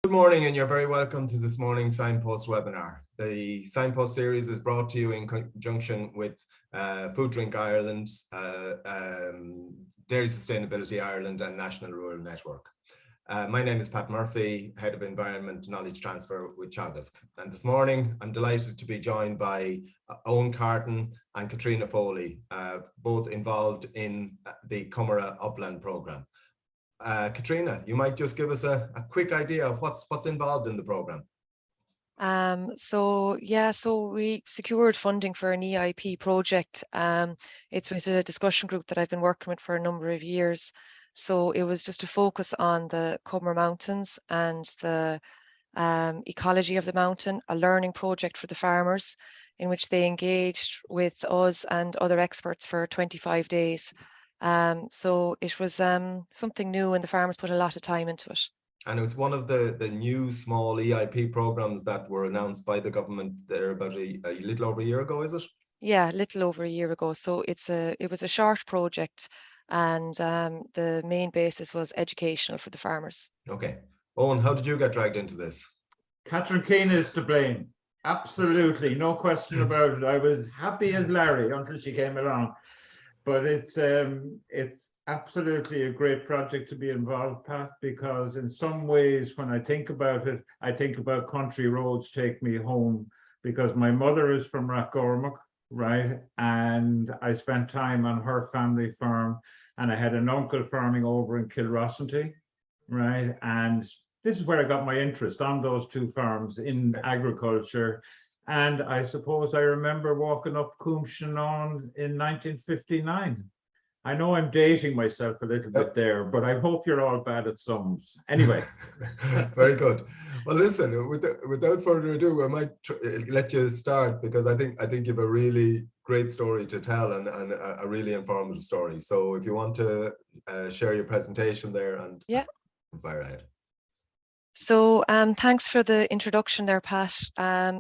Good morning, and you're very welcome to this morning's Signpost webinar. The Signpost series is brought to you in conjunction with Food Drink Ireland, Dairy Sustainability Ireland, and National Rural Network. My name is Pat Murphy, Head of Environment Knowledge Transfer with Teagasc. And this morning, I'm delighted to be joined by Owen Carton and Katrina Foley, both involved in the Comeragh Upland programme. Katrina, you might just give us a quick idea of what's involved in the programme. So we secured funding for an EIP project. It's with a discussion group that I've been working with for a number of years. So it was just to focus on the Comeragh Mountains and the ecology of the mountain, a learning project for the farmers in which they engaged with us and other experts for 25 days. So it was something new, and the farmers put a lot of time into it. And it was one of the new small EIP programs that were announced by the government there about a little over a year ago, is it? Yeah, a little over a year ago. So it was a short project, and the main basis was educational for the farmers. Okay. Owen, how did you get dragged into this? Catherine Keane is to blame. Absolutely, no question about it. I was happy as Larry until she came along. But it's absolutely a great project to be involved, Pat, because in some ways, when I think about it, I think about Country Roads Take Me Home, because my mother is from Comeragh, right? And I spent time on her family farm, and I had an uncle farming over in Kilrossenty, right? And this is where I got my interest on those two farms in agriculture. And I suppose I remember walking up Coomshanon in 1959. I know I'm dating myself a little bit there, but I hope you're all bad at sums. Anyway. Very good. Well, listen, without further ado, I might let you start, because I think you have a really great story to tell, and a really informative story. So if you want to share your presentation there, and yeah, fire ahead. So thanks for the introduction there, Pat.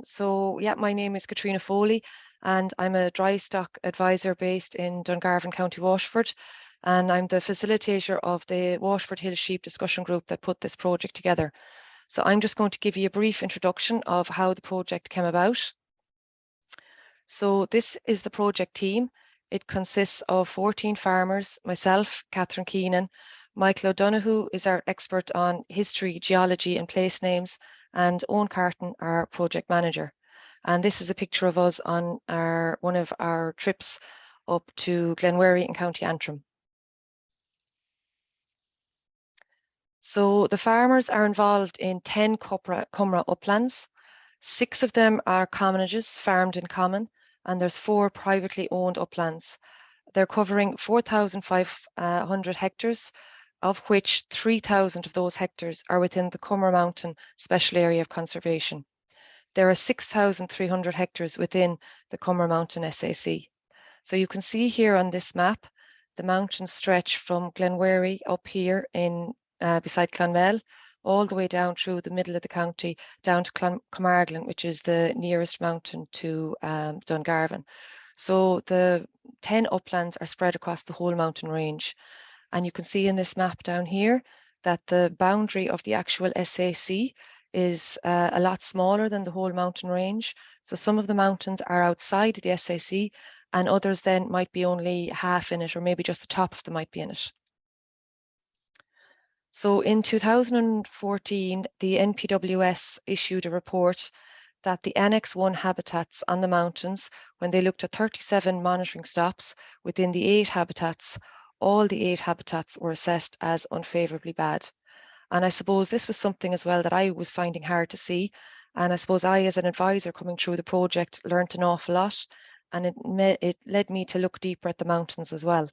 So yeah, my name is Katrina Foley, and I'm a dry stock advisor based in Dungarvan, County Waterford, and I'm the facilitator of the Waterford Hill Sheep discussion group that put this project together. So I'm just going to give you a brief introduction of how the project came about. So this is the project team. It consists of 14 farmers, myself, Catherine Keenan, Michael O'Donoghue is our expert on history, geology and place names, and Owen Carton, our project manager. And this is a picture of us on one of our trips up to Glenwherry in County Antrim. So the farmers are involved in 10 Comeragh uplands. 6 of them are commonages farmed in common, and there's 4 privately owned uplands. They're covering 4,500 hectares, of which 3,000 of those hectares are within the Comeragh Mountain Special Area of Conservation. There are 6,300 hectares within the Comeragh Mountain SAC. So you can see here on this map, the mountains stretch from Glenwherry up here in beside Clonmel, all the way down through the middle of the county, down to Comeragh, which is the nearest mountain to Dungarvan. So the 10 uplands are spread across the whole mountain range. And you can see in this map down here that the boundary of the actual SAC is a lot smaller than the whole mountain range. So some of the mountains are outside the SAC, and others then might be only half in it, or maybe just the top of them might be in it. So in 2014, the NPWS issued a report that the Annex 1 habitats on the mountains, when they looked at 37 monitoring stops within the 8 habitats, all the 8 habitats were assessed as unfavorably bad. And I suppose this was something as well that I was finding hard to see. And I suppose I, as an advisor coming through the project, learned an awful lot. And it led me to look deeper at the mountains as well.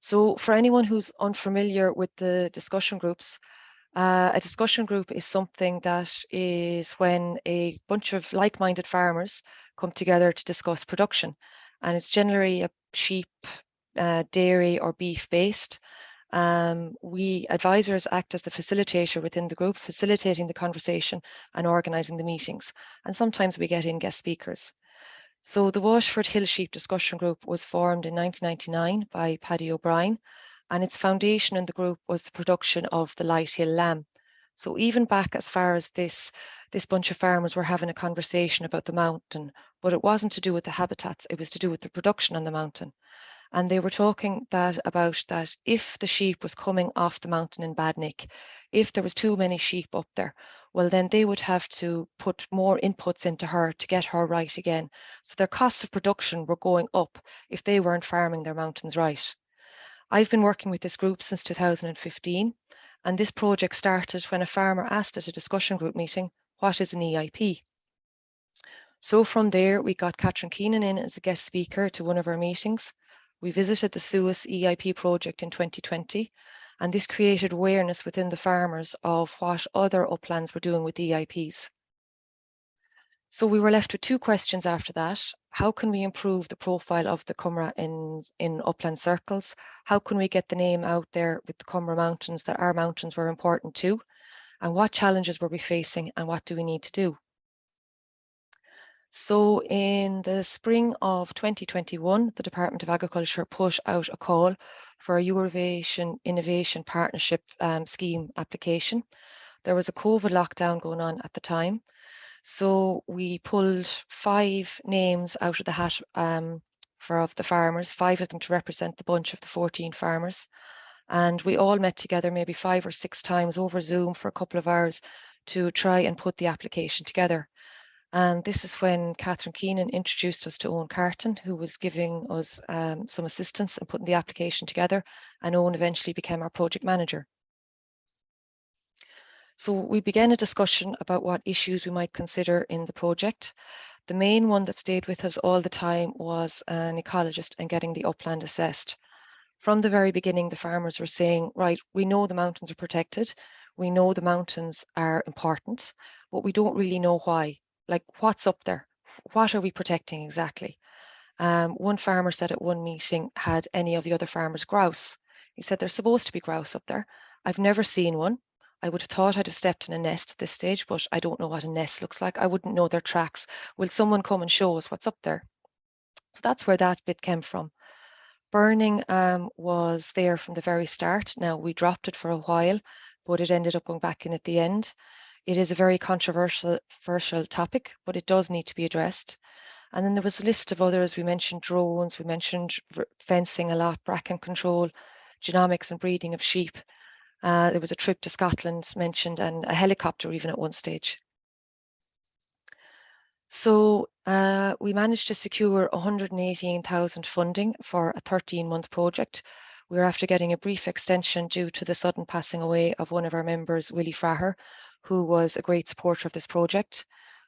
So for anyone who's unfamiliar with the discussion groups, a discussion group is something that is when a bunch of like-minded farmers come together to discuss production. And it's generally a sheep, dairy or beef based. We advisors act as the facilitator within the group, facilitating the conversation and organising the meetings. And sometimes we get in guest speakers. So the Waterford Hill Sheep Discussion Group was formed in 1999 by Paddy O'Brien, and its foundation in the group was the production of the Light Hill lamb. So even back as far as this bunch of farmers were having a conversation about the mountain, but it wasn't to do with the habitats, it was to do with the production on the mountain. And they were talking about that if the sheep was coming off the mountain in bad nick, if there was too many sheep up there, well, then they would have to put more inputs into her to get her right again. So their costs of production were going up if they weren't farming their mountains right. I've been working with this group since 2015, and this project started when a farmer asked at a discussion group meeting, what is an EIP? So from there, we got Catherine Keenan in as a guest speaker to one of our meetings. We visited the Suez EIP project in 2020, and this created awareness within the farmers of what other uplands were doing with EIPs. So we were left with two questions after that. How can we improve the profile of the Comeragh in upland circles? How can we get the name out there with the Comeragh Mountains that our mountains were important too? And what challenges were we facing and what do we need to do? So in the spring of 2021, the Department of Agriculture put out a call for a Eurovision Innovation Partnership scheme application. There was a COVID lockdown going on at the time. So we pulled 5 names out of the hat of the farmers, 5 of them to represent the bunch of the 14 farmers. And we all met together maybe 5 or 6 times over Zoom for a couple of hours to try and put the application together. And this is when Catherine Keenan introduced us to Owen Carton, who was giving us some assistance in putting the application together, and Owen eventually became our project manager. So we began a discussion about what issues we might consider in the project. The main one that stayed with us all the time was an ecologist and getting the upland assessed. From the very beginning, the farmers were saying, right, we know the mountains are protected, we know the mountains are important, but we don't really know why. Like, what's up there? What are we protecting exactly? One farmer said at one meeting, had any of the other farmers grouse? He said, there's supposed to be grouse up there. I've never seen one. I would have thought I'd have stepped in a nest at this stage, but I don't know what a nest looks like. I wouldn't know their tracks. Will someone come and show us what's up there? So that's where that bit came from. Burning was there from the very start. Now, we dropped it for a while, but it ended up going back in at the end. It is a very controversial topic, but it does need to be addressed. And then there was a list of others. We mentioned drones, we mentioned fencing a lot, bracken control, genomics and breeding of sheep. There was a trip to Scotland mentioned and a helicopter even at one stage. So we managed to secure 118,000 funding for a 13-month project. We were after getting a brief extension due to the sudden passing away of one of our members, Willie Fraher, who was a great supporter of this project.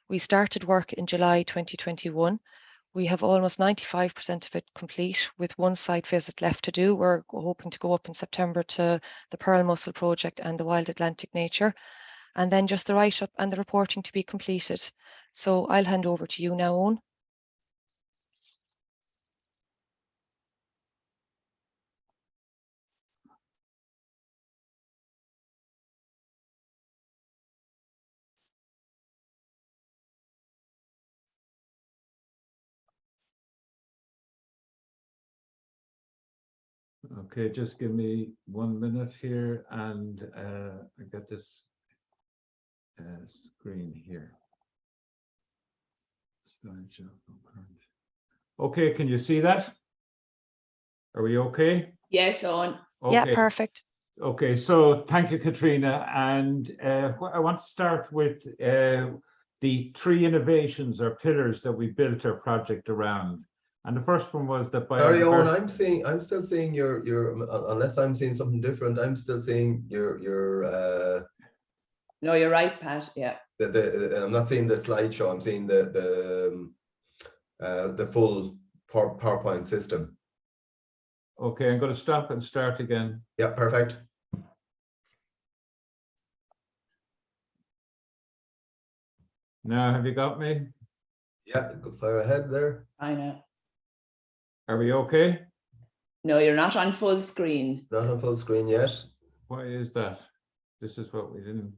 We started work in July 2021. We have almost 95% of it complete with one site visit left to do. We're hoping to go up in September to the Pearl Mussel project and the Wild Atlantic Nature, and then just the write-up and the reporting to be completed. So I'll hand over to you now, Owen. Okay, just give me 1 minute here, and I got this screen here. Okay, can you see that? Are we okay? Yes, on. Okay. Yeah, perfect. Okay, so thank you, Katrina. And I want to start with the 3 innovations or pillars that we built our project around. And the first one was that biodiversity. Sorry, Owen, I'm still seeing your unless I'm seeing something different, I'm still seeing your No, you're right, Pat. Yeah. I'm not seeing the slideshow, I'm seeing the full PowerPoint system. Okay, I'm going to stop and start again. Yeah, perfect. Now, have you got me? Yeah, go fire ahead there. I know. Are we okay? No, you're not on full screen. Not on full screen yet. Why is that? This is what we didn't.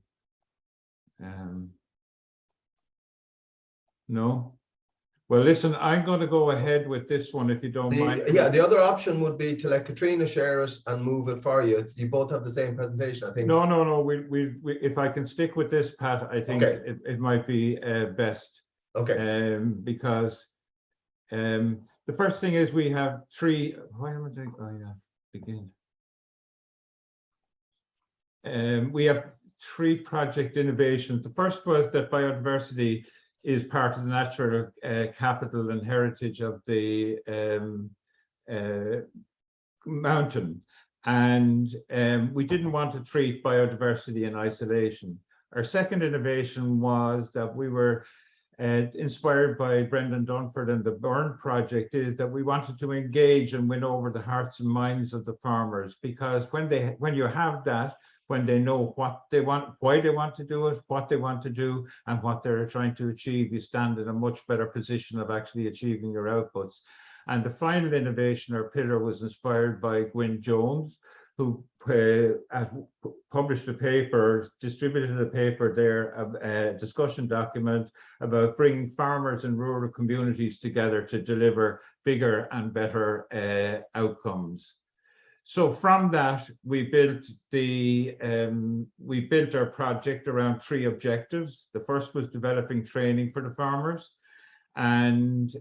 No. Well, listen, I'm going to go ahead with this one if you don't mind. Yeah, the other option would be to let Katrina share it and move it for you. You both have the same presentation, I think. No. We if I can stick with this, Pat, I think it might be best. Okay. Because the first thing is we have three. Why am I doing? Oh yeah, begin. We have three project innovations. The first was that biodiversity is part of the natural capital and heritage of the mountain. And we didn't want to treat biodiversity in isolation. Our second innovation was that we were inspired by Brendan Dunford and the Burn Project, is that we wanted to engage and win over the hearts and minds of the farmers, because when you have that, when they know what they want, why they want to do it, what they want to do, and what they're trying to achieve, you stand in a much better position of actually achieving your outputs. And the final innovation or pillar was inspired by Gwyn Jones, who published a paper, distributed a paper there, a discussion document about bringing farmers and rural communities together to deliver bigger and better outcomes. So from that, we built our project around three objectives. The first was developing training for the farmers, and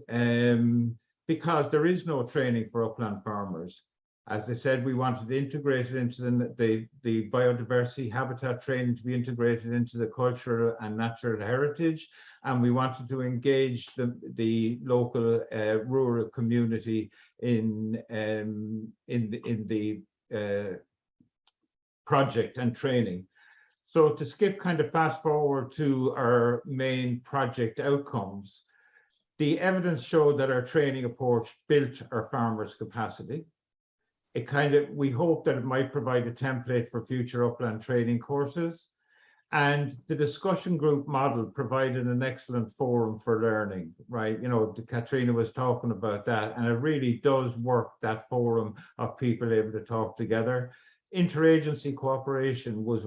because there is no training for upland farmers. As I said, we wanted to integrate it into the biodiversity habitat training to be integrated into the cultural and natural heritage, and we wanted to engage the local rural community in the project and training. So to skip kind of fast forward to our main project outcomes, the evidence showed that our training approach built our farmers' capacity. We hope that it might provide a template for future upland training courses. And the discussion group model provided an excellent forum for learning, right? You know, Katrina was talking about that, and it really does work, that forum of people able to talk together. Interagency cooperation was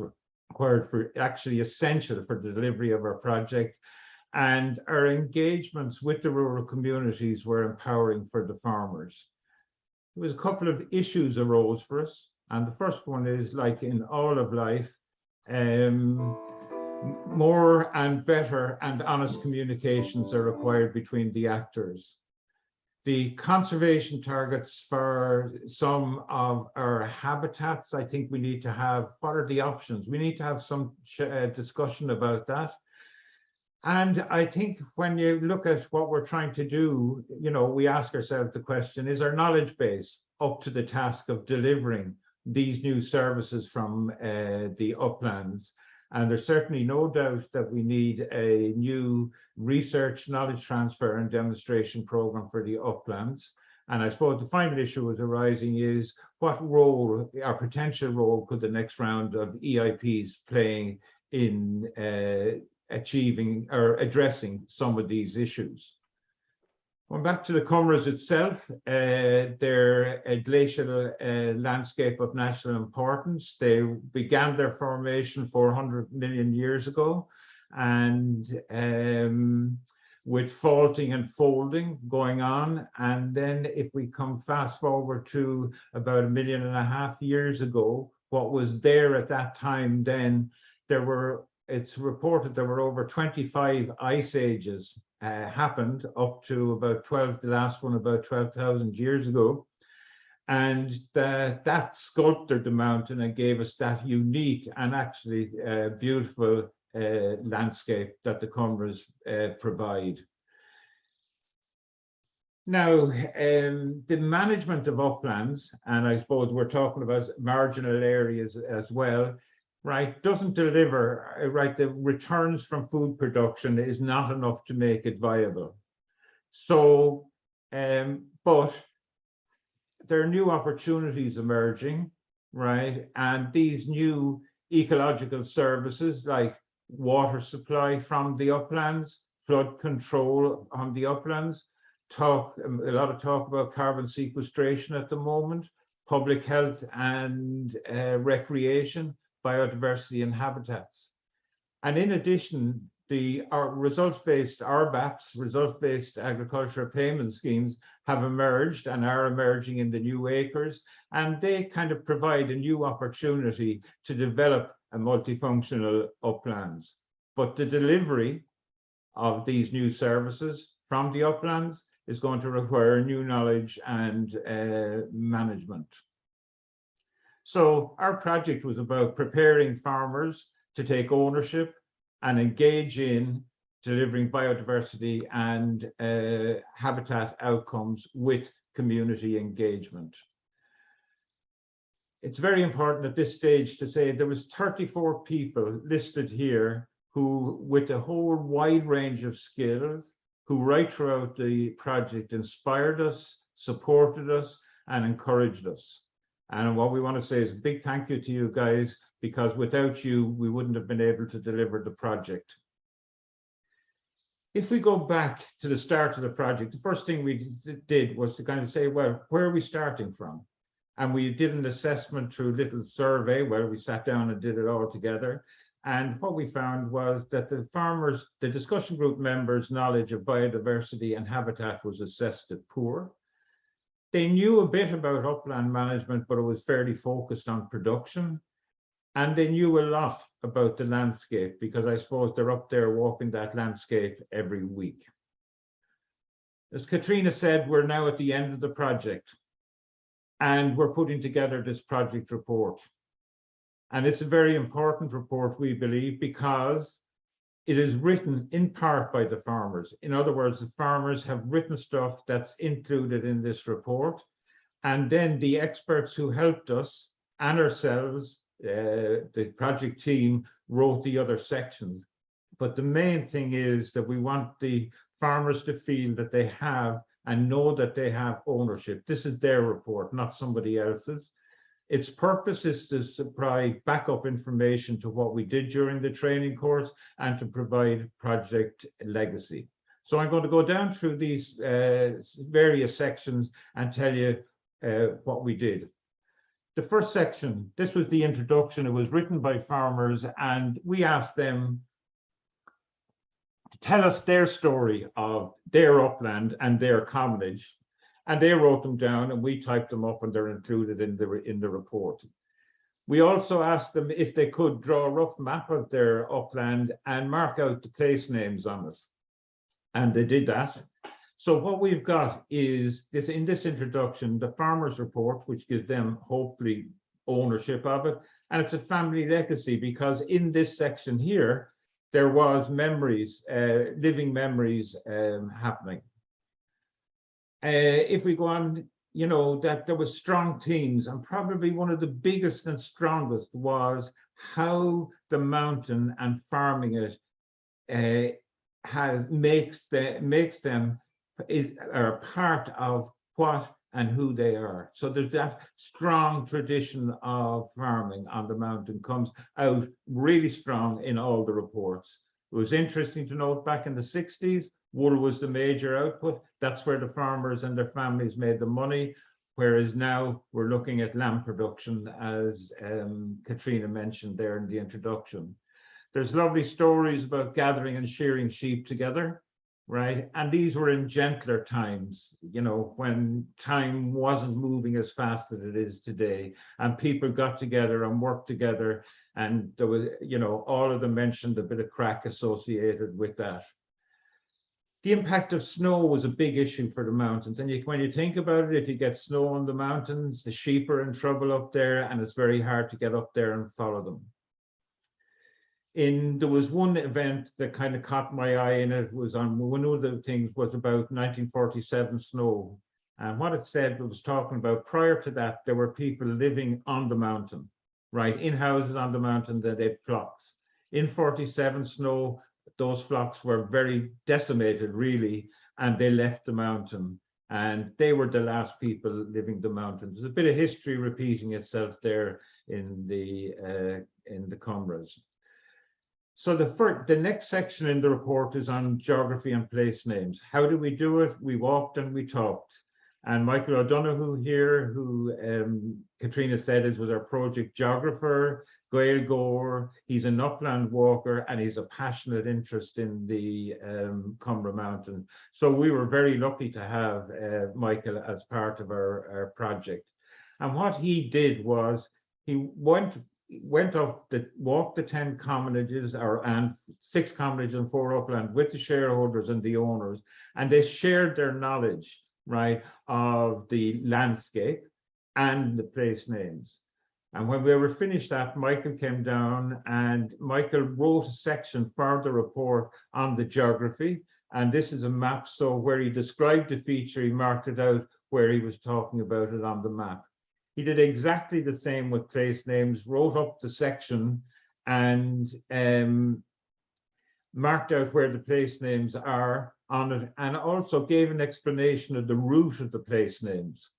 required, for actually essential for the delivery of our project. And our engagements with the rural communities were empowering for the farmers. There was a couple of issues arose for us. And the first one is, like in all of life, more and better and honest communications are required between the actors. The conservation targets for some of our habitats, I think we need to have, what are the options? We need to have some discussion about that. And I think when you look at what we're trying to do, you know, we ask ourselves the question, is our knowledge base up to the task of delivering these new services from the uplands? And there's certainly no doubt that we need a new research, knowledge transfer and demonstration program for the uplands. And I suppose the final issue was arising is, what role, our potential role, could the next round of EIPs playing in achieving or addressing some of these issues? Going back to the Comeragh itself, they're a glacial landscape of national importance. They began their formation 400 million years ago, and with faulting and folding going on. And then if we come fast forward to about 1.5 million years ago, what was there at that time then, it's reported there were over 25 ice ages happened up to about 12, the last one about 12,000 years ago. And that sculpted the mountain and gave us that unique and actually beautiful landscape that the Comeragh provide. Now, the management of uplands, and I suppose we're talking about marginal areas as well, right, doesn't deliver, right, the returns from food production is not enough to make it viable. So, but there are new opportunities emerging, right? And these new ecological services like water supply from the uplands, flood control on the uplands, a lot of talk about carbon sequestration at the moment, public health and recreation, biodiversity and habitats. And in addition, our results-based RBAPs, results-based agricultural payment schemes, have emerged and are emerging in the new acres, and they kind of provide a new opportunity to develop a multifunctional uplands. But the delivery of these new services from the uplands is going to require new knowledge and management. So our project was about preparing farmers to take ownership and engage in delivering biodiversity and habitat outcomes with community engagement. It's very important at this stage to say there was 34 people listed here who, with a whole wide range of skills, who right throughout the project inspired us, supported us, and encouraged us. And what we want to say is a big thank you to you guys, because without you, we wouldn't have been able to deliver the project. If we go back to the start of the project, the first thing we did was to kind of say, well, where are we starting from? And we did an assessment through a little survey where we sat down and did it all together. And what we found was that the farmers, the discussion group members' knowledge of biodiversity and habitat was assessed as poor. They knew a bit about upland management, but it was fairly focused on production. And they knew a lot about the landscape, because I suppose they're up there walking that landscape every week. As Katrina said, we're now at the end of the project, and we're putting together this project report. And it's a very important report, we believe, because it is written in part by the farmers. In other words, the farmers have written stuff that's included in this report. And then the experts who helped us and ourselves, the project team, wrote the other sections. But the main thing is that we want the farmers to feel that they have and know that they have ownership. This is their report, not somebody else's. Its purpose is to supply backup information to what we did during the training course and to provide project legacy. So I'm going to go down through these various sections and tell you what we did. The first section, this was the introduction. It was written by farmers, and we asked them to tell us their story of their upland and their commonage. And they wrote them down, and we typed them up, and they're included in the report. We also asked them if they could draw a rough map of their upland and mark out the place names on it. And they did that. So what we've got is this, in this introduction, the farmer's report, which gives them hopefully ownership of it. And it's a family legacy, because in this section here, there was memories, living memories happening. If we go on, you know, that there was strong teams, and probably one of the biggest and strongest was how the mountain and farming it makes them are part of what and who they are. So there's that strong tradition of farming on the mountain comes out really strong in all the reports. It was interesting to note back in the 60s, wool was the major output. That's where the farmers and their families made the money. Whereas now we're looking at lamb production, as Katrina mentioned there in the introduction. There's lovely stories about gathering and shearing sheep together, right? And these were in gentler times, you know, when time wasn't moving as fast as it is today, and people got together and worked together. And there was, you know, all of them mentioned a bit of crack associated with that. The impact of snow was a big issue for the mountains. And when you think about it, if you get snow on the mountains, the sheep are in trouble up there, and it's very hard to get up there and follow them. There was one event that kind of caught my eye, and it was on one of the things was about 1947 snow. And what it said, it was talking about prior to that, there were people living on the mountain, right? In houses on the mountain that they had flocks. In 47 snow, those flocks were very decimated, really, and they left the mountain, and they were the last people living the mountain. There's a bit of history repeating itself there in the Comeragh. So the next section in the report is on geography and place names. How do we do it? We walked and we talked. And Michael O'Donoghue here, who Katrina said was our project geographer, Gael Gore, he's an upland walker, and he's a passionate interest in the Comeragh Mountain. So we were very lucky to have Michael as part of our project. And what he did was he went up, walked the 10 commonages, and 6 commonages and 4 upland with the shareholders and the owners, and they shared their knowledge, right, of the landscape and the place names. And when we were finished that, Michael came down and Michael wrote a section for the report on the geography. And this is a map. So where he described the feature, he marked it out where he was talking about it on the map. He did exactly the same with place names, wrote up the section and marked out where the place names are on it, and also gave an explanation of the route of the place names.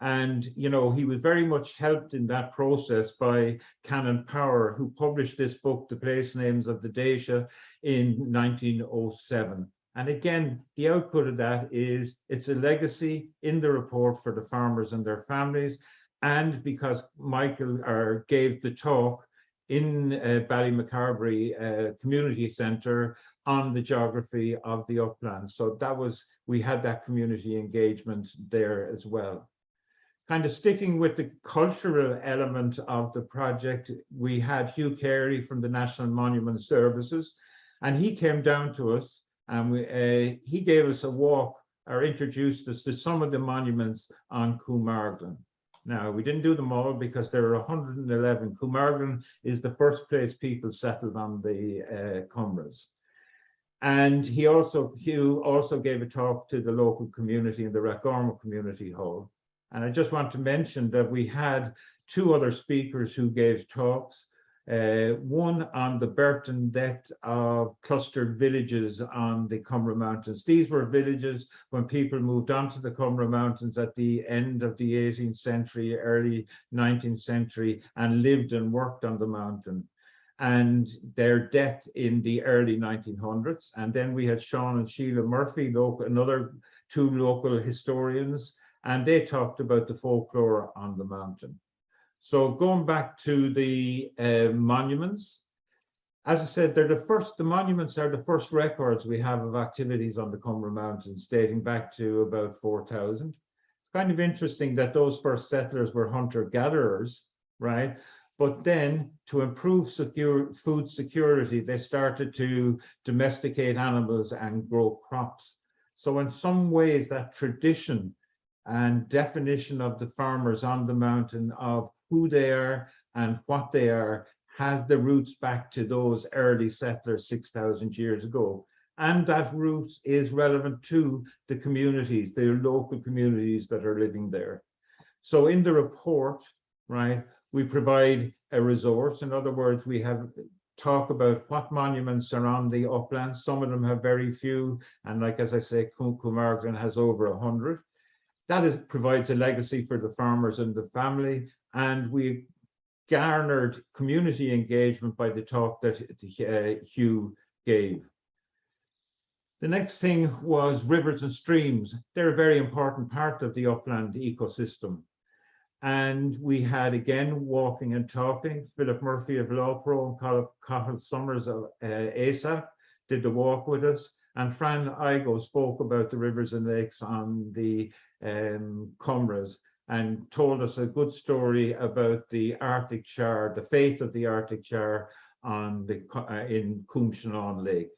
And you know, he was very much helped in that process by Canon Power, who published this book, The Place Names of the Dacia, in 1907. And again, the output of that is it's a legacy in the report for the farmers and their families. And because Michael gave the talk in Ballymacarbery Community Centre on the geography of the upland. So we had that community engagement there as well. Kind of sticking with the cultural element of the project, we had Hugh Carey from the National Monument Services, and he came down to us and he gave us a walk, or introduced us to some of the monuments on Comeragh. Now, we didn't do them all because there are 111. Comeragh is the first place people settled on the Comeraghs. And Hugh also gave a talk to the local community in the Rathgormack Community Hall. And I just want to mention that we had 2 other speakers who gave talks, one on the birth and death of clustered villages on the Comeragh Mountains. These were villages when people moved onto the Comeragh Mountains at the end of the 18th century, early 19th century, and lived and worked on the mountain. And their death in the early 1900s. And then we had Sean and Sheila Murphy, another 2 local historians, and they talked about the folklore on the mountain. So going back to the monuments, as I said, the monuments are the first records we have of activities on the Comeragh Mountains, dating back to about 4000. It's kind of interesting that those first settlers were hunter-gatherers, right? But then to improve food security, they started to domesticate animals and grow crops. So in some ways, that tradition and definition of the farmers on the mountain of who they are and what they are has the roots back to those early settlers 6,000 years ago. And that root is relevant to the communities, the local communities that are living there. So in the report, right, we provide a resource. In other words, we have talk about what monuments are on the uplands. Some of them have very few. And like, as I say, Comeragh has over 100. That provides a legacy for the farmers and the family, and we garnered community engagement by the talk that Hugh gave. The next thing was rivers and streams. They're a very important part of the upland ecosystem. And we had, again, walking and talking. Philip Murphy of Lawpro and Cathal Summers of ASAP did the walk with us. And Fran Igo spoke about the rivers and lakes on the Comeraghs and told us a good story about the Arctic char, the fate of the Arctic char in Coomshannon Lake.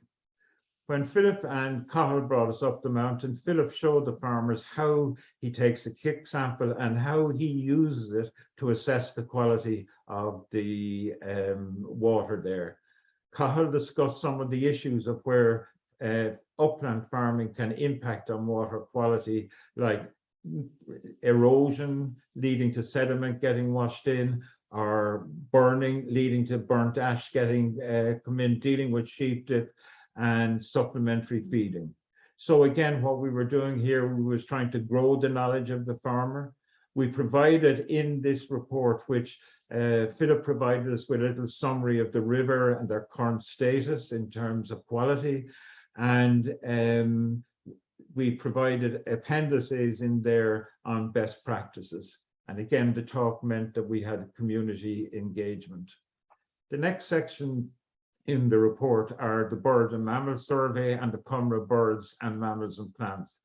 When Philip and Cathal brought us up the mountain, Philip showed the farmers how he takes a kick sample and how he uses it to assess the quality of the water there. Cathal discussed some of the issues of where upland farming can impact on water quality, like erosion leading to sediment getting washed in, or burning leading to burnt ash getting come in, dealing with sheep dip and supplementary feeding. So again, what we were doing here, we was trying to grow the knowledge of the farmer. We provided in this report, which Philip provided us with a little summary of the river and their current status in terms of quality. And we provided appendices in there on best practices. And again, the talk meant that we had community engagement. The next section in the report are the bird and mammal survey and the Comeragh birds and mammals and plants.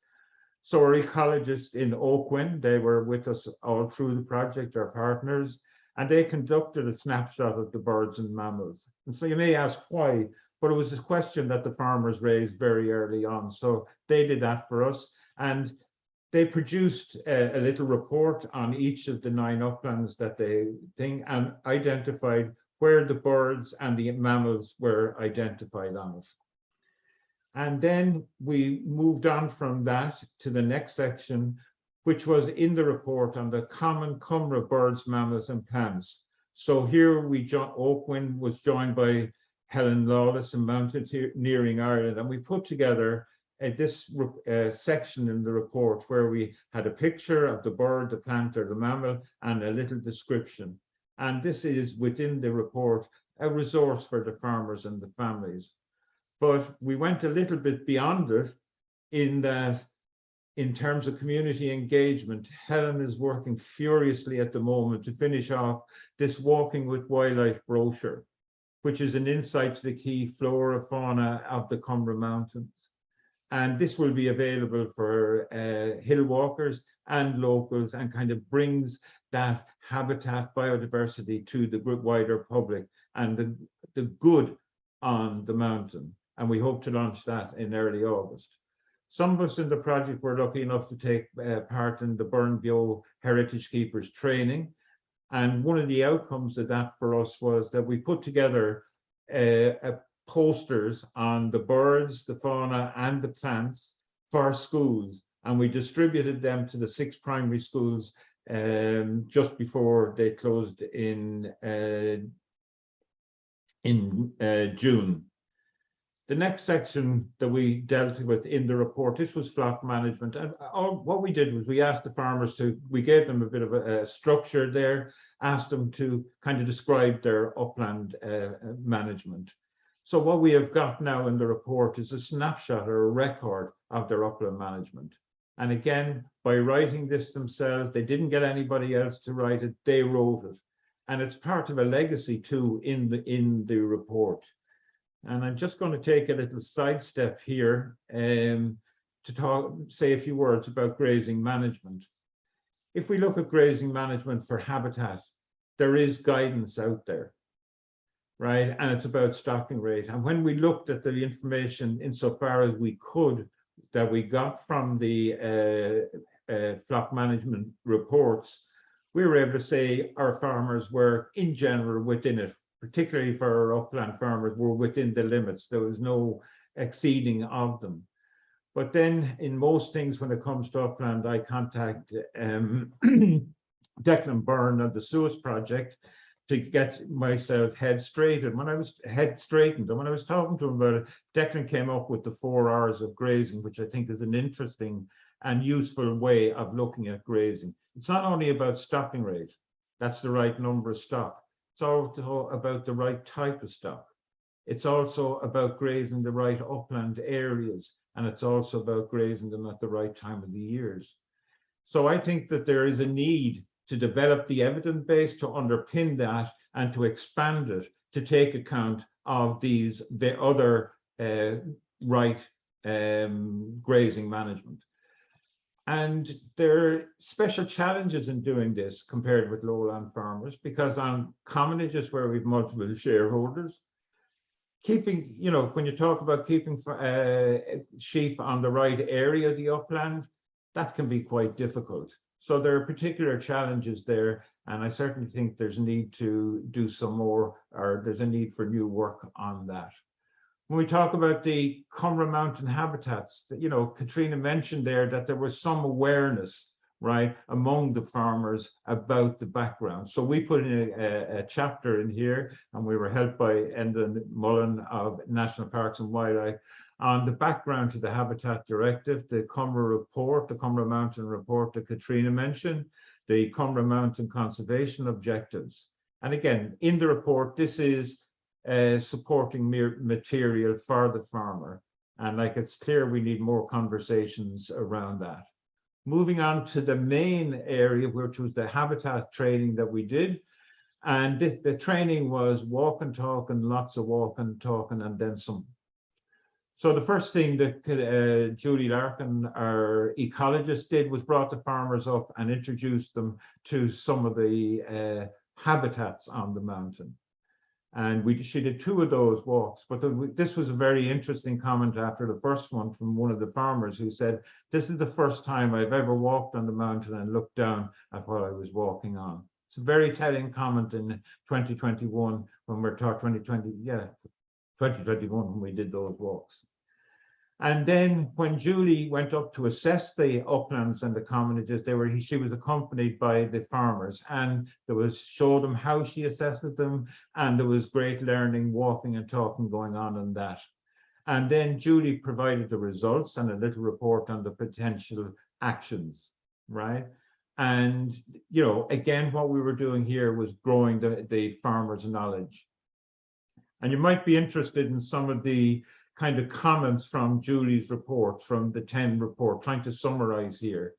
So our ecologists in Oakwind, they were with us all through the project, our partners, and they conducted a snapshot of the birds and mammals. And so you may ask why, but it was a question that the farmers raised very early on. So they did that for us. And they produced a little report on each of the 9 uplands that they think and identified where the birds and the mammals were identified on it. And then we moved on from that to the next section, which was in the report on the common Comeragh birds, mammals and plants. So here Oakwind was joined by Helen Lawless and Mountaineering Ireland, and we put together this section in the report where we had a picture of the bird, the plant or the mammal, and a little description. And this is within the report a resource for the farmers and the families. But we went a little bit beyond it in that, in terms of community engagement, Helen is working furiously at the moment to finish off this Walking with Wildlife brochure, which is an insight to the key flora, fauna of the Comeragh Mountains. And this will be available for hill walkers and locals, and kind of brings that habitat biodiversity to the wider public and the good on the mountain. And we hope to launch that in early August. Some of us in the project were lucky enough to take part in the Burn Bio Heritage Keepers training. And one of the outcomes of that for us was that we put together posters on the birds, the fauna, and the plants for schools. And we distributed them to the 6 primary schools just before they closed in June. The next section that we dealt with in the report, this was flock management. And what we did was we asked the farmers we gave them a bit of a structure there, asked them to kind of describe their upland management. So what we have got now in the report is a snapshot or a record of their upland management. And again, by writing this themselves, they didn't get anybody else to write it, they wrote it. And it's part of a legacy too in the report. And I'm just going to take a little sidestep here to say a few words about grazing management. If we look at grazing management for habitat, there is guidance out there, right? And it's about stocking rate. And when we looked at the information insofar as we could that we got from the flock management reports, we were able to say our farmers were in general within it. Particularly for our upland farmers, were within the limits. There was no exceeding of them. But then in most things, when it comes to upland, I contact Declan Byrne of the Suez Project to get myself head straightened. When I was talking to him about it, Declan came up with the 4 hours of grazing, which I think is an interesting and useful way of looking at grazing. It's not only about stocking rate, that's the right number of stock. It's also about the right type of stock. It's also about grazing the right upland areas, and it's also about grazing them at the right time of the years. So I think that there is a need to develop the evidence base to underpin that and to expand it to take account of the other grazing management. And there are special challenges in doing this compared with lowland farmers, because on commonages where we've multiple shareholders, keeping, when you talk about keeping sheep on the right area of the upland, that can be quite difficult. So there are particular challenges there, and I certainly think there's a need to do some more, or there's a need for new work on that. When we talk about the Comeragh Mountain habitats, Katrina mentioned there that there was some awareness, right, among the farmers about the background. So we put in a chapter in here, and we were helped by Enda Mullen of National Parks and Wildlife on the background to the Habitat Directive, the Comeragh report, the Comeragh Mountain report that Katrina mentioned, the Comeragh Mountain Conservation Objectives. And again, in the report, this is supporting material for the farmer. And it's clear we need more conversations around that. moving on to the main area, which was the habitat training that we did. And the training was walk and talk, and lots of walk and talking, and then some. So the first thing that Julie Larkin, our ecologist, did was brought the farmers up and introduced them to some of the habitats on the mountain. And she did 2 of those walks, but this was a very interesting comment after the first one from one of the farmers who said, this is the first time I've ever walked on the mountain and looked down at what I was walking on. It's a very telling comment in 2021 when we're talking 2021 when we did those walks. And then when Julie went up to assess the uplands and the commonages, she was accompanied by the farmers, and showed them how she assesses them, and there was great learning, walking and talking going on in that. And then Julie provided the results and a little report on the potential actions, right? And, you know, again, what we were doing here was growing the farmers' knowledge. And you might be interested in some of the kind of comments from Julie's reports, from the 10 report, trying to summarize here.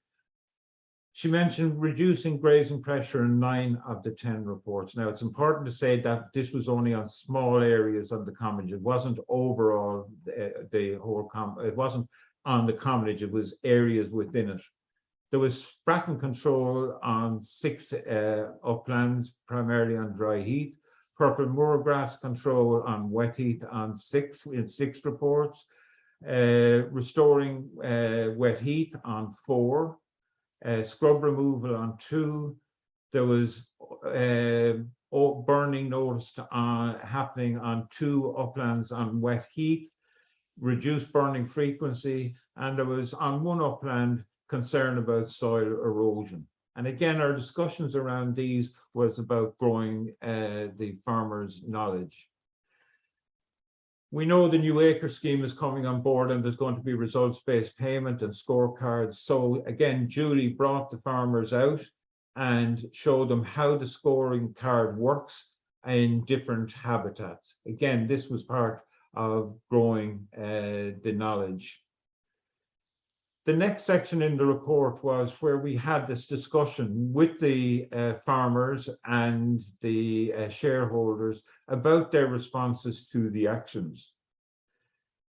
She mentioned reducing grazing pressure in 9 of the 10 reports. Now, it's important to say that this was only on small areas of the commonage. It wasn't overall the whole it wasn't on the commonage, it was areas within it. There was bracken control on 6 uplands, primarily on dry heath. Purple moorgrass control on wet heath in 6 reports. Restoring wet heath on 4. Scrub removal on 2. There was burning noticed happening on 2 uplands on wet heath. Reduced burning frequency, and there was on 1 upland concern about soil erosion. And again, our discussions around these was about growing the farmers' knowledge. We know the new acre scheme is coming on board, and there's going to be results-based payment and scorecards. So again, Julie brought the farmers out and showed them how the scoring card works in different habitats. Again, this was part of growing the knowledge. The next section in the report was where we had this discussion with the farmers and the shareholders about their responses to the actions.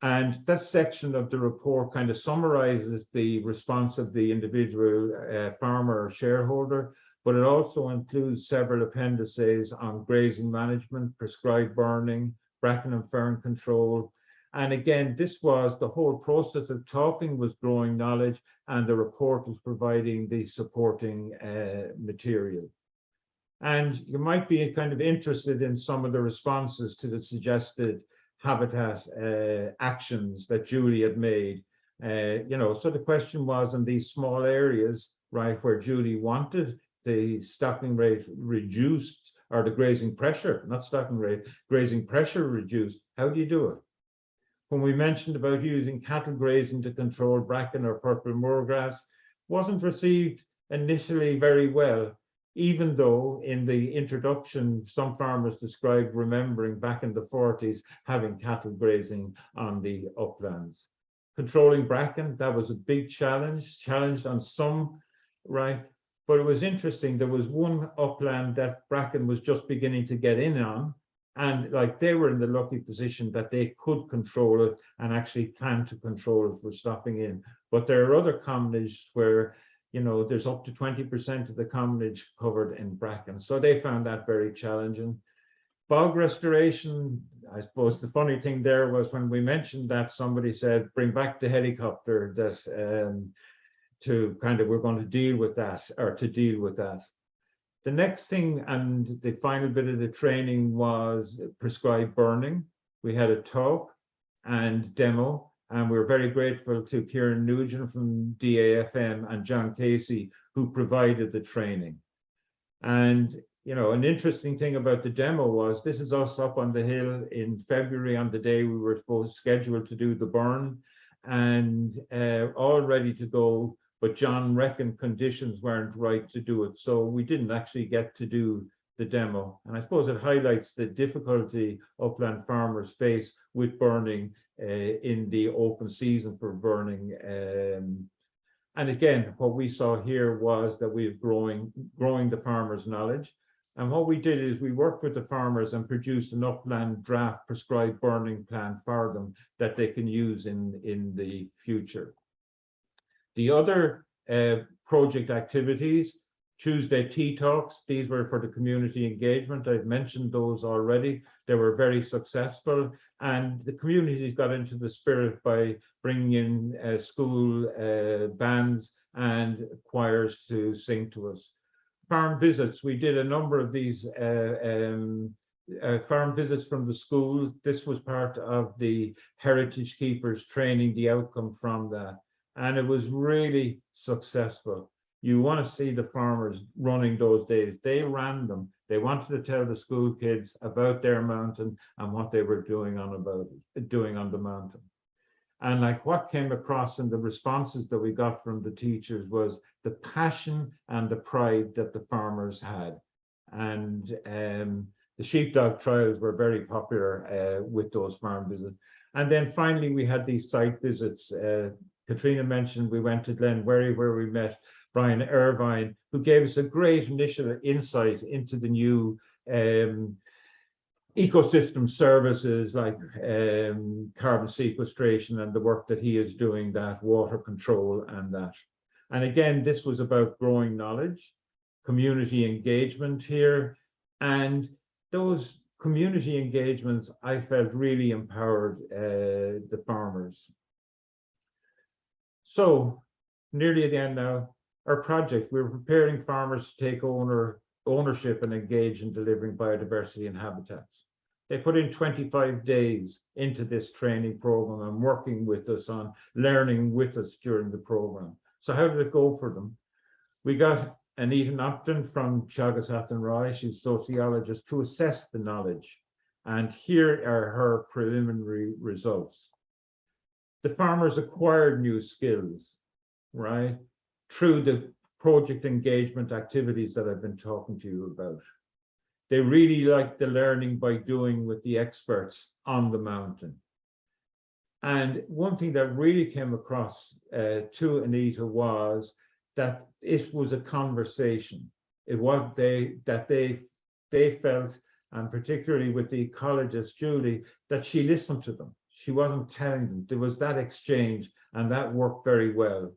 And that section of the report kind of summarizes the response of the individual farmer or shareholder, but it also includes several appendices on grazing management, prescribed burning, bracken and fern control. And again, this was the whole process of talking was growing knowledge, and the report was providing the supporting material. And you might be kind of interested in some of the responses to the suggested habitat actions that Julie had made. You know, so the question was in these small areas, right, where Julie wanted the stocking rate reduced, or the grazing pressure, not stocking rate, grazing pressure reduced, how do you do it? When we mentioned about using cattle grazing to control bracken or purple moorgrass, wasn't received initially very well, even though in the introduction, some farmers described remembering back in the 40s having cattle grazing on the uplands. Controlling bracken, that was a big challenged on some, right? But it was interesting, there was one upland that bracken was just beginning to get in on, and like they were in the lucky position that they could control it and actually plan to control it for stopping in. But there are other commonages where, you know, there's up to 20% of the commonage covered in bracken. So they found that very challenging. Bog restoration, I suppose the funny thing there was when we mentioned that, somebody said, bring back the helicopter, that to kind of, we're going to deal with that, or to deal with that. The next thing and the final bit of the training was prescribed burning. We had a talk and demo, and we're very grateful to Kieran Nugent from DAFM and John Casey, who provided the training. And, you know, an interesting thing about the demo was this is us up on the hill in February on the day we were scheduled to do the burn, and all ready to go. But John reckoned conditions weren't right to do it, so we didn't actually get to do the demo. And I suppose it highlights the difficulty upland farmers face with burning in the open season for burning And again, what we saw here was that we're growing the farmers' knowledge. And what we did is we worked with the farmers and produced an upland draft prescribed burning plan for them that they can use in the future. The other project activities, Tuesday Tea Talks, these were for the community engagement. I've mentioned those already. They were very successful, and the communities got into the spirit by bringing in school bands and choirs to sing to us. Farm visits, we did a number of these farm visits from the schools. This was part of the heritage keepers training, the outcome from that. And it was really successful. You want to see the farmers running those days. They ran them. They wanted to tell the school kids about their mountain and what they were doing on the mountain. And like what came across in the responses that we got from the teachers was the passion and the pride that the farmers had. And the sheepdog trials were very popular with those farm visits. And then finally, we had these site visits. Katrina mentioned we went to Glenwerry where we met Brian Irvine, who gave us a great initial insight into the new ecosystem services like carbon sequestration and the work that he is doing, that water control and that. And again, this was about growing knowledge, community engagement here, and those community engagements I felt really empowered the farmers. So nearly at the end now, our project, we're preparing farmers to take ownership and engage in delivering biodiversity and habitats. They put in 25 days into this training program and working with us on learning with us during the program. So how did it go for them? We got Anita Upton from Teagasc Athenry, she's a sociologist, to assess the knowledge. And here are her preliminary results. The farmers acquired new skills, right, through the project engagement activities that I've been talking to you about. They really liked the learning by doing with the experts on the mountain. And one thing that really came across to Anita was that it was a conversation. It was that they felt, and particularly with the ecologist Julie, that she listened to them. She wasn't telling them. There was that exchange, and that worked very well.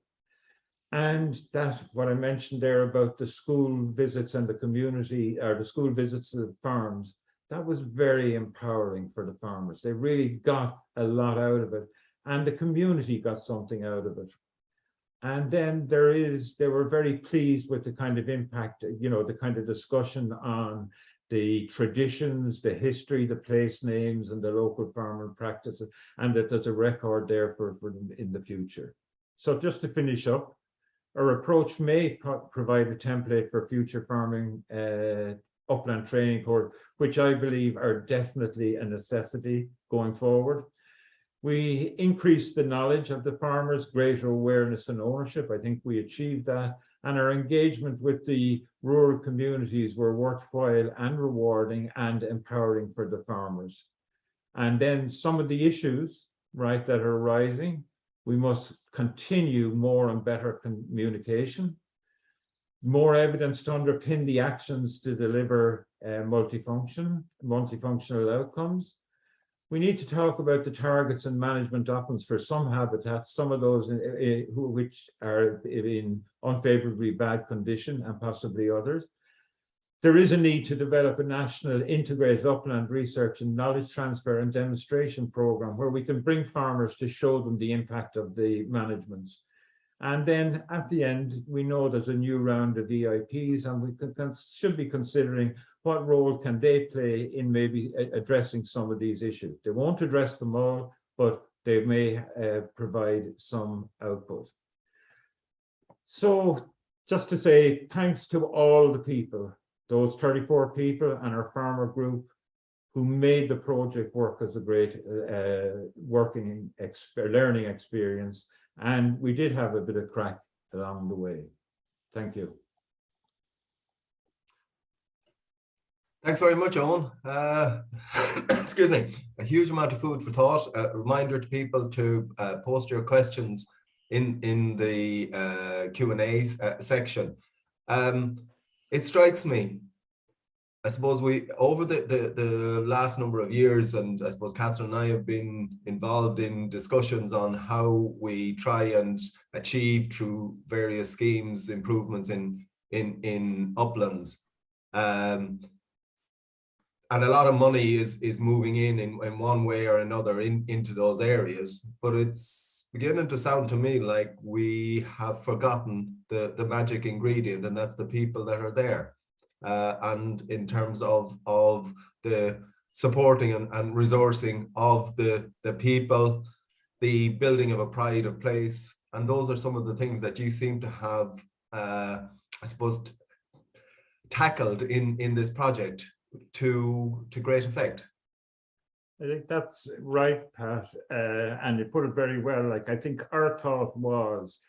And that's what I mentioned there about the school visits and the community, or the school visits to the farms. That was very empowering for the farmers. They really got a lot out of it, and the community got something out of it. And then they were very pleased with the kind of impact, you know, the kind of discussion on the traditions, the history, the place names, and the local farming practices, and that there's a record there for them in the future. So just to finish up, our approach may provide a template for future farming upland training course, which I believe are definitely a necessity going forward. We increased the knowledge of the farmers, greater awareness and ownership. I think we achieved that. And our engagement with the rural communities were worthwhile and rewarding and empowering for the farmers. And then some of the issues, right, that are rising, we must continue more and better communication, more evidence to underpin the actions to deliver multifunctional outcomes. We need to talk about the targets and management options for some habitats, some of those which are in unfavorably bad condition, and possibly others. There is a need to develop a national integrated upland research and knowledge transfer and demonstration program where we can bring farmers to show them the impact of the managements. And then at the end, we know there's a new round of EIPs, and we should be considering what role can they play in maybe addressing some of these issues. They won't address them all, but they may provide some output. So just to say thanks to all the people, those 34 people and our farmer group who made the project work as a great learning experience. And we did have a bit of crack along the way. Thank you. Thanks very much, Owen. Excuse me. A huge amount of food for thought. A reminder to people to post your questions in the Q&A section. It strikes me, I suppose we, over the last number of years, and I suppose Catherine and I have been involved in discussions on how we try and achieve through various schemes improvements in uplands. And a lot of money is moving in one way or another into those areas, but it's beginning to sound to me like we have forgotten the magic ingredient, and that's the people that are there. And in terms of the supporting and resourcing of the people, the building of a pride of place, and those are some of the things that you seem to have, I suppose, tackled in this project to great effect. I think that's right, Pat, and you put it very well. Like, I think our thought was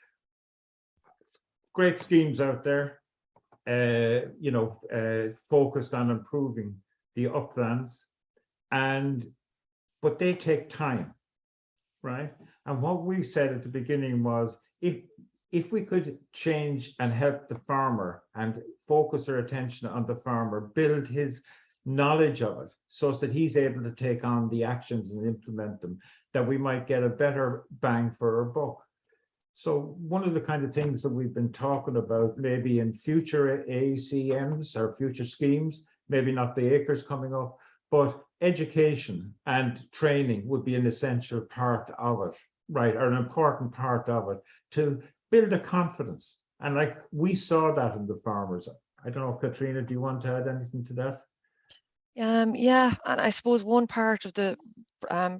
great schemes out there, you know, focused on improving the uplands, but they take time, right? And what we said at the beginning was, if we could change and help the farmer and focus our attention on the farmer, build his knowledge of it so that he's able to take on the actions and implement them, that we might get a better bang for our buck. So one of the kind of things that we've been talking about, maybe in future ACMs or future schemes, maybe not the acres coming up, but education and training would be an essential part of it, right? Or an important part of it, to build a confidence. And like, we saw that in the farmers. I don't know, Katrina, do you want to add anything to that? Yeah, and I suppose one part of the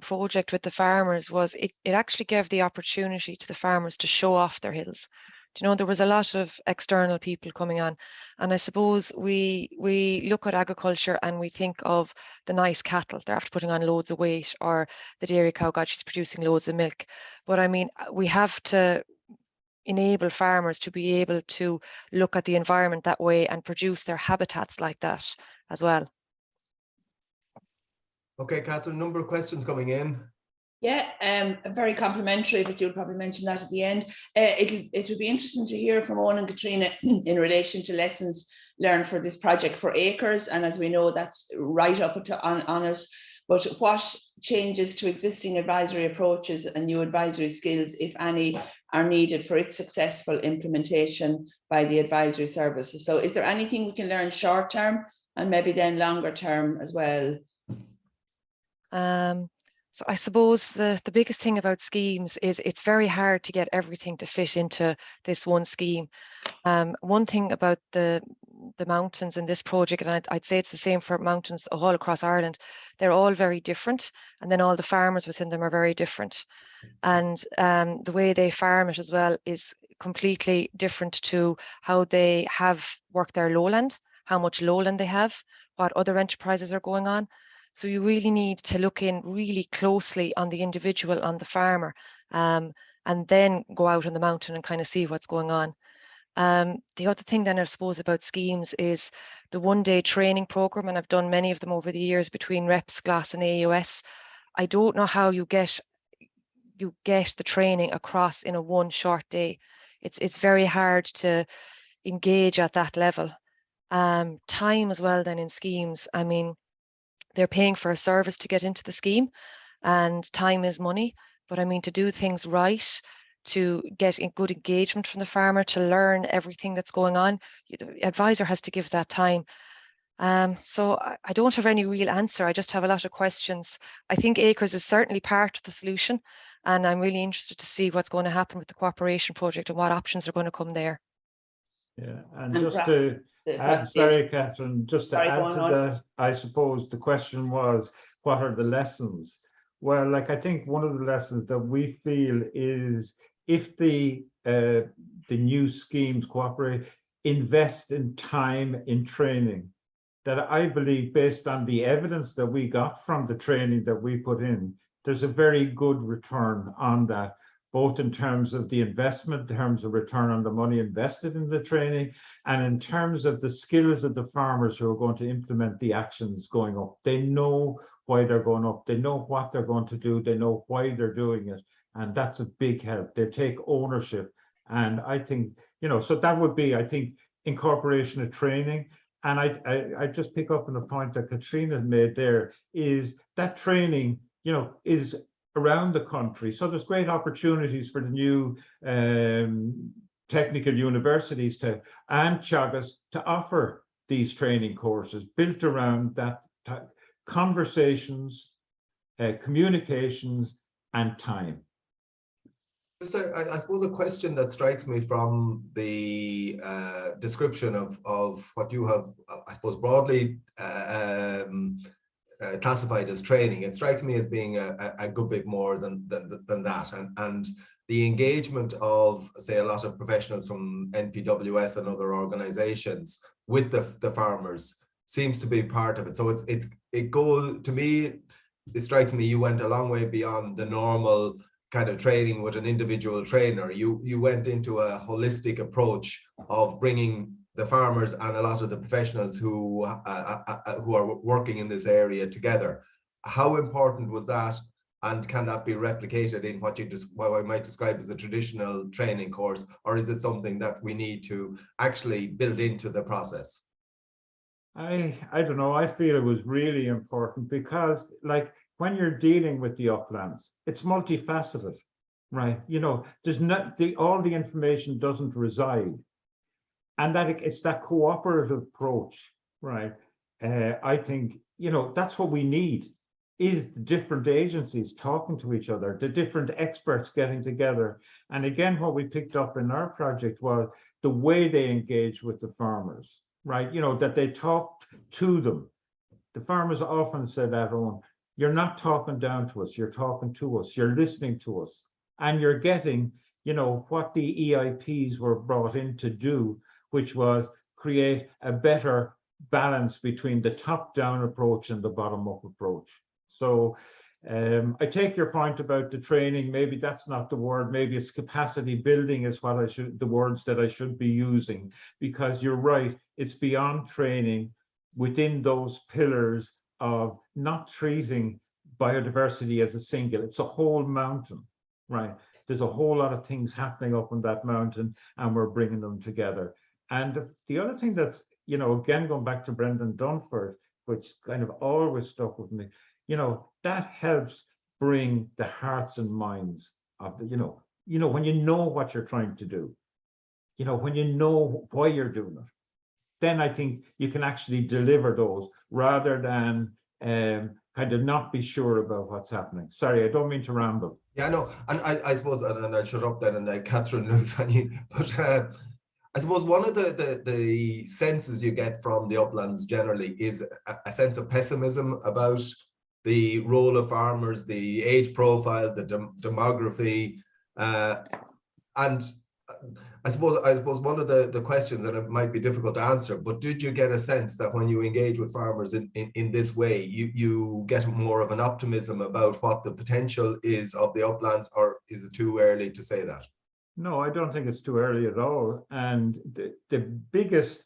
project with the farmers was it actually gave the opportunity to the farmers to show off their hills. Do you know, there was a lot of external people coming on, and I suppose we look at agriculture and we think of the nice cattle, they're after putting on loads of weight, or the dairy cow, God, she's producing loads of milk. But I mean, we have to enable farmers to be able to look at the environment that way and produce their habitats like that as well. Okay, Catherine, a number of questions coming in. Yeah, very complimentary, but you'll probably mention that at the end. It would be interesting to hear from Owen and Katrina in relation to lessons learned for this project for acres. And as we know, that's right up on us. But what changes to existing advisory approaches and new advisory skills, if any, are needed for its successful implementation by the advisory services? So is there anything we can learn short term and maybe then longer term as well? So I suppose the biggest thing about schemes is it's very hard to get everything to fit into this one scheme. One thing about the mountains in this project, and I'd say it's the same for mountains all across Ireland, they're all very different, and then all the farmers within them are very different. And the way they farm it as well is completely different to how they have worked their lowland, how much lowland they have, what other enterprises are going on. So you really need to look in really closely on the individual, on the farmer, and then go out on the mountain and kind of see what's going on. The other thing then I suppose about schemes is the one-day training program, and I've done many of them over the years between REPS, GLAS and AUS. I don't know how you get the training across in a one short day. It's very hard to engage at that level. Time as well then in schemes, I mean, they're paying for a service to get into the scheme, and time is money. But I mean, to do things right, to get good engagement from the farmer, to learn everything that's going on, the advisor has to give that time. So I don't have any real answer. I just have a lot of questions. I think acres is certainly part of the solution, and I'm really interested to see what's going to happen with the cooperation project and what options are going to come there. Yeah, and just to add, sorry, Catherine, just to add to that, I suppose the question was, what are the lessons? Well, like, I think one of the lessons that we feel is, if the new schemes cooperate, invest in time in training, that I believe, based on the evidence that we got from the training that we put in, there's a very good return on that, both in terms of the investment, in terms of return on the money invested in the training, and in terms of the skills of the farmers who are going to implement the actions going up. They know why they're going up, they know what they're going to do, they know why they're doing it. and that's a big help. They'll take ownership, and I think, so that would be, I think, incorporation of training. And I just pick up on the point that Katrina made there, is that training, is around the country. So there's great opportunities for the new technical universities and Teagasc to offer these training courses built around that conversations, communications, and time. So I suppose a question that strikes me from the description of what you have, I suppose, broadly classified as training, it strikes me as being a good bit more than that. And the engagement of, say, a lot of professionals from NPWS and other organizations with the farmers seems to be part of it. So it goes, to me, it strikes me you went a long way beyond the normal kind of training with an individual trainer. You went into a holistic approach of bringing the farmers and a lot of the professionals who are working in this area together. How important was that, and can that be replicated in what I might describe as a traditional training course, or is it something that we need to actually build into the process? I don't know. I feel it was really important because, like, when you're dealing with the uplands, it's multifaceted, right? There's not all the information doesn't reside, and that it's that cooperative approach, right? I think that's what we need, is the different agencies talking to each other, the different experts getting together. And again, what we picked up in our project was the way they engage with the farmers, right? That they talked to them. The farmers often said that, "Oh, you're not talking down to us, you're talking to us, you're listening to us, and you're getting, what the EIPs were brought in to do, which was create a better balance between the top-down approach and the bottom-up approach." So I take your point about the training. Maybe that's not the word. Maybe it's capacity building is what the words that I should be using, because you're right. It's beyond training within those pillars of not treating biodiversity as a single. It's a whole mountain, right? There's a whole lot of things happening up on that mountain, and we're bringing them together. And the other thing that's, again, going back to Brendan Dunford, which kind of always stuck with me, that helps bring the hearts and minds of the, when you know what you're trying to do, when you know why you're doing it, then I think you can actually deliver those rather than kind of not be sure about what's happening. Sorry, I don't mean to ramble. Yeah, no, and I suppose, and I'll shut up then and let Catherine lose on you, but I suppose one of the senses you get from the uplands generally is a sense of pessimism about the role of farmers, the age profile, the demography, and I suppose one of the questions, and it might be difficult to answer, but did you get a sense that when you engage with farmers in this way, you get more of an optimism about what the potential is of the uplands, or is it too early to say that? No, I don't think it's too early at all. And the biggest,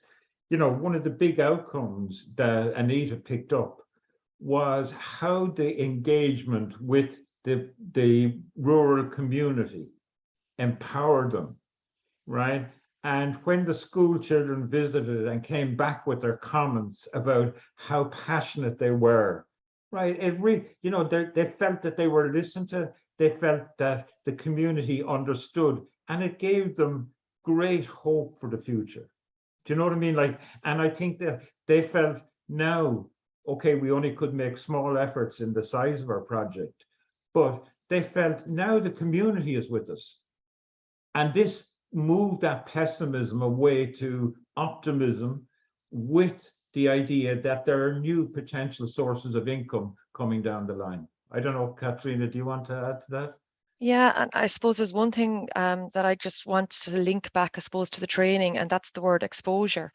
one of the big outcomes that Anita picked up was how the engagement with the rural community empowered them, right? And when the school children visited and came back with their comments about how passionate they were, right? They felt that they were listened to. They felt that the community understood, and it gave them great hope for the future. Do you know what I mean? And I think that they felt now, okay, we only could make small efforts in the size of our project, but they felt now the community is with us. And this moved that pessimism away to optimism, with the idea that there are new potential sources of income coming down the line. I don't know, Katrina, do you want to add to that? Yeah, and I suppose there's one thing that I just want to link back, I suppose, to the training, and that's the word exposure.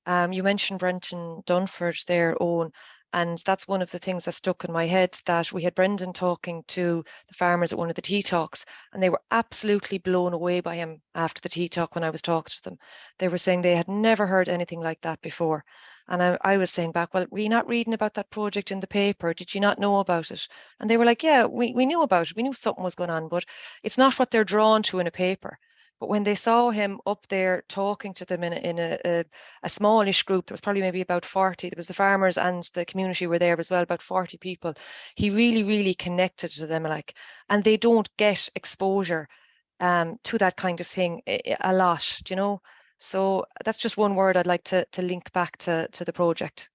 You mentioned Brendan Dunford there, Owen, and that's one of the things that stuck in my head, that we had Brendan talking to the farmers at one of the tea talks, and they were absolutely blown away by him after the tea talk when I was talking to them. They were saying they had never heard anything like that before. And I was saying back, well, were you not reading about that project in the paper? Did you not know about it? And they were like, yeah, we knew about it. We knew something was going on, but it's not what they're drawn to in a paper. But when they saw him up there talking to them in a smallish group, there was probably maybe about 40, there was the farmers and the community were there as well, about 40 people. He really, really connected to them, like, and they don't get exposure to that kind of thing a lot, you know? So that's just one word I'd like to link back to the project.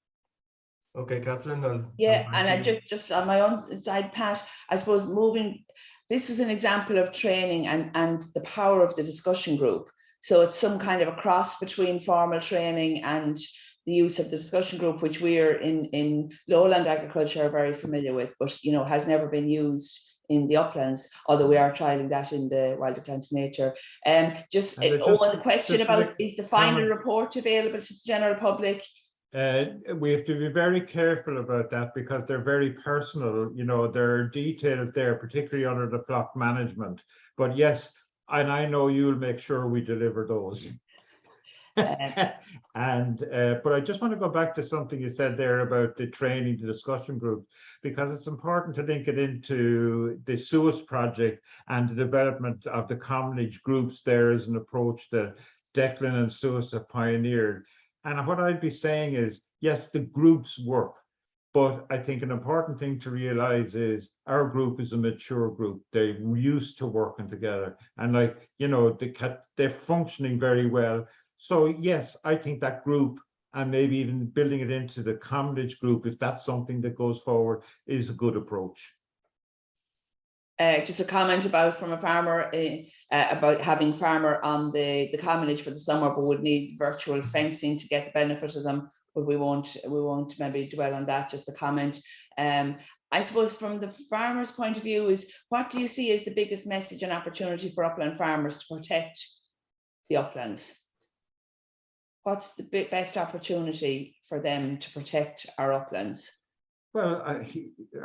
Okay, Catherine. Yeah, and I just on my own side, Pat, I suppose this was an example of training and the power of the discussion group. So it's some kind of a cross between formal training and the use of the discussion group, which we're in lowland agriculture are very familiar with, but you know, has never been used in the uplands, although we are trialing that in the Wild Atlantic Nature. Just the question about, is the final report available to the general public? We have to be very careful about that because they're very personal. You know, there are details there, particularly under the flock management. But yes, and I know you'll make sure we deliver those. But I just want to go back to something you said there about the training, the discussion group, because it's important to link it into the SUAS project and the development of the commonage groups there as an approach that Declan and SUAS have pioneered. And what I'd be saying is, yes, the groups work, but I think an important thing to realize is our group is a mature group. They're used to working together, and like, you know, they're functioning very well. So yes, I think that group, and maybe even building it into the commonage group, if that's something that goes forward, is a good approach. Just a comment from a farmer about having farmer on the commonage for the summer, but would need virtual fencing to get the benefit of them. But we won't maybe dwell on that. Just a comment. I suppose from the farmer's point of view is, what do you see as the biggest message and opportunity for upland farmers to protect the uplands? What's the best opportunity for them to protect our uplands? Well,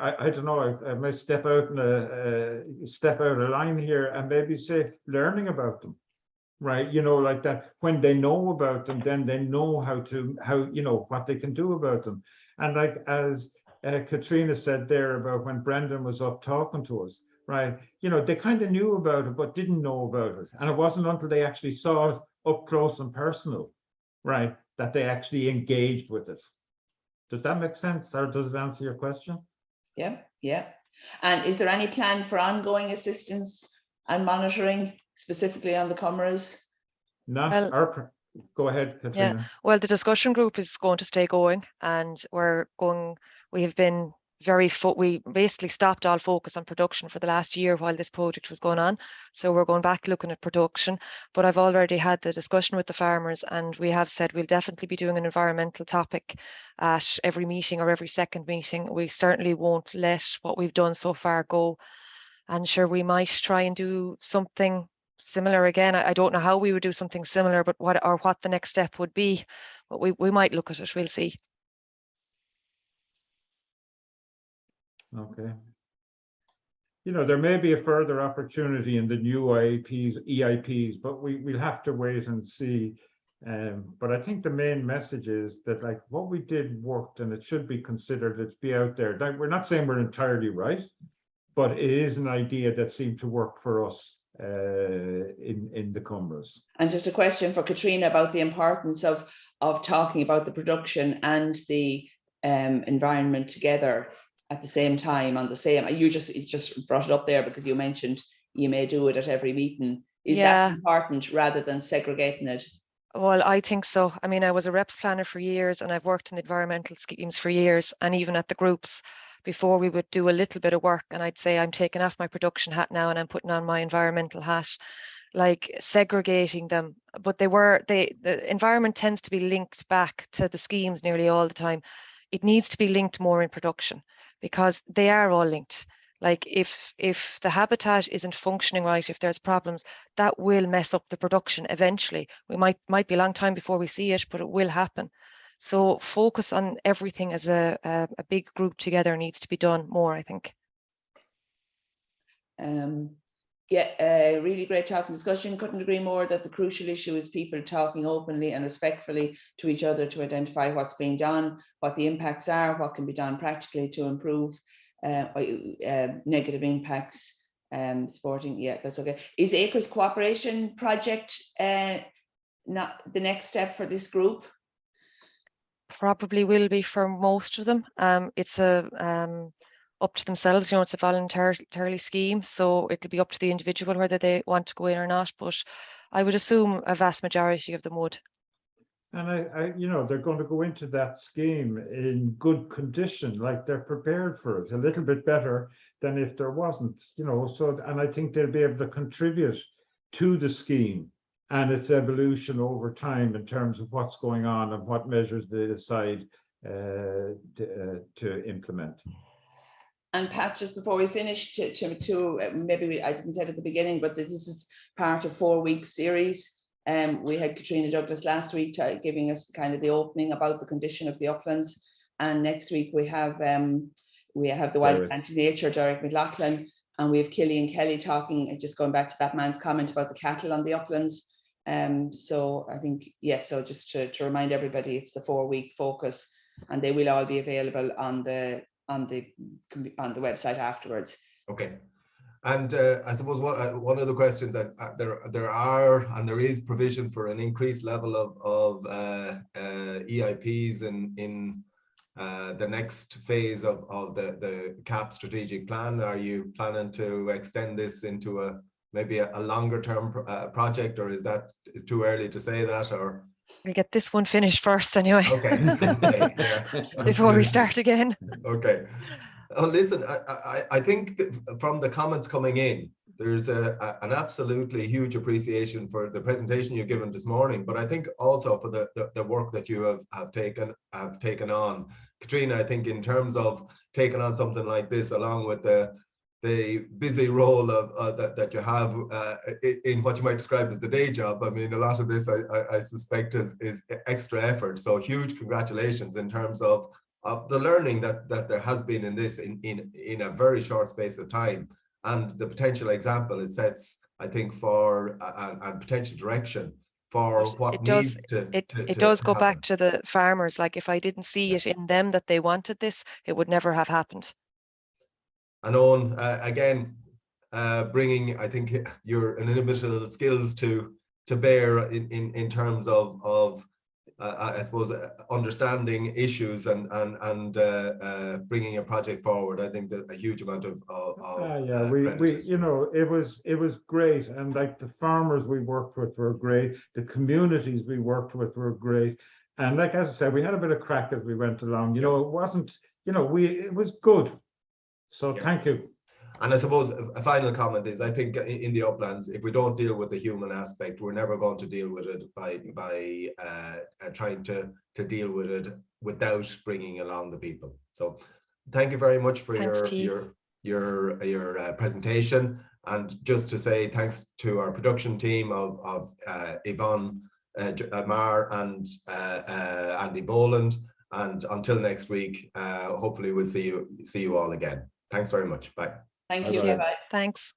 I don't know. I might step out a line here and maybe say learning about them, right? You know, like that. When they know about them, then they know how you know what they can do about them. And like as Katrina said there about when Brendan was up talking to us, right? You know, they kind of knew about it but didn't know about it, and it wasn't until they actually saw it up close and personal, right, that they actually engaged with it. Does that make sense, or does it answer your question? Yeah. And is there any plan for ongoing assistance and monitoring, specifically on the Comeragh? Go ahead, Katrina. Yeah, well, the discussion group is going to stay going, and we have been we basically stopped all focus on production for the last year while this project was going on. So we're going back looking at production, but I've already had the discussion with the farmers, and we have said we'll definitely be doing an environmental topic at every meeting or every second meeting. We certainly won't let what we've done so far go, and sure, we might try and do something similar again. I don't know how we would do something similar, but what the next step would be, but we might look at it. We'll see. Okay. You know, there may be a further opportunity in the new EIPs, but we'll have to wait and see. But I think the main message is that, like, what we did worked, and it should be considered. Let's be out there. Like, we're not saying we're entirely right, but it is an idea that seemed to work for us in the Comeragh. And just a question for Katrina about the importance of talking about the production and the environment together at the same time, you just brought it up there because you mentioned you may do it at every meeting. Is that important rather than segregating it? Well, I think so. I mean, I was a reps planner for years, and I've worked in environmental schemes for years, and even at the groups before, we would do a little bit of work, and I'd say I'm taking off my production hat now and I'm putting on my environmental hat, like segregating them. But the environment tends to be linked back to the schemes nearly all the time. It needs to be linked more in production, because they are all linked. Like if the habitat isn't functioning right, if there's problems, that will mess up the production eventually. We might be a long time before we see it, but it will happen. So focus on everything as a big group together needs to be done more, I think. Yeah, really great talk and discussion. Couldn't agree more that the crucial issue is people talking openly and respectfully to each other to identify what's being done, what the impacts are, what can be done practically to improve negative impacts. Sporting, yeah, that's okay. Is Acres Cooperation Project not the next step for this group? Probably will be for most of them. It's up to themselves, it's a voluntary scheme, so it'll be up to the individual whether they want to go in or not, but I would assume a vast majority of them would. And they're going to go into that scheme in good condition, like they're prepared for it a little bit better than if there wasn't, so, and I think they'll be able to contribute to the scheme and its evolution over time in terms of what's going on and what measures they decide to implement. And Pat, just before we finish, maybe I didn't say it at the beginning, but this is part of 4-week series. We had Katrina Douglas last week giving us kind of the opening about the condition of the uplands, and next week we have the Wild Plant Nature, Derek McLaughlin, and we have Killian Kelly talking, just going back to that man's comment about the cattle on the uplands. So I think, so just to remind everybody, it's the 4-week focus, and they will all be available on the website afterwards. Okay. And I suppose one of the questions there is provision for an increased level of EIPs in the next phase of the CAP strategic plan. Are you planning to extend this into maybe a longer term project, or is too early to say that? Or We'll get this one finished first anyway. Okay. Yeah, before we start again. Okay. Oh, listen, I think from the comments coming in, there's an absolutely huge appreciation for the presentation you've given this morning, but I think also for the work that you have taken on. Katrina, I think in terms of taking on something like this, along with the busy role that you have in what you might describe as the day job. I mean, a lot of this I suspect is extra effort. So huge congratulations in terms of the learning that there has been in this in a very short space of time, and the potential example it sets, I think, for and potential direction for what needs to it does go happen. back to the farmers. Like, if I didn't see it in them that they wanted this, it would never have happened. And Owen, again, bringing, I think, your inimitable skills to bear in terms of I suppose understanding issues and bringing a project forward. I think that a huge amount of it was great, and like the farmers we worked with were great, the communities we worked with were great, and like, as I said, we had a bit of crack as we went along. It wasn't, it was good. So thank you. And I suppose a final comment is, I think in the uplands, if we don't deal with the human aspect, we're never going to deal with it by trying to deal with it without bringing along the people. So thank you very much for your presentation. And just to say thanks to our production team of Yvonne Marr and Andy Boland. And until next week, hopefully we'll see you all again. Thanks very much. Bye. Thank you. Bye. Thanks.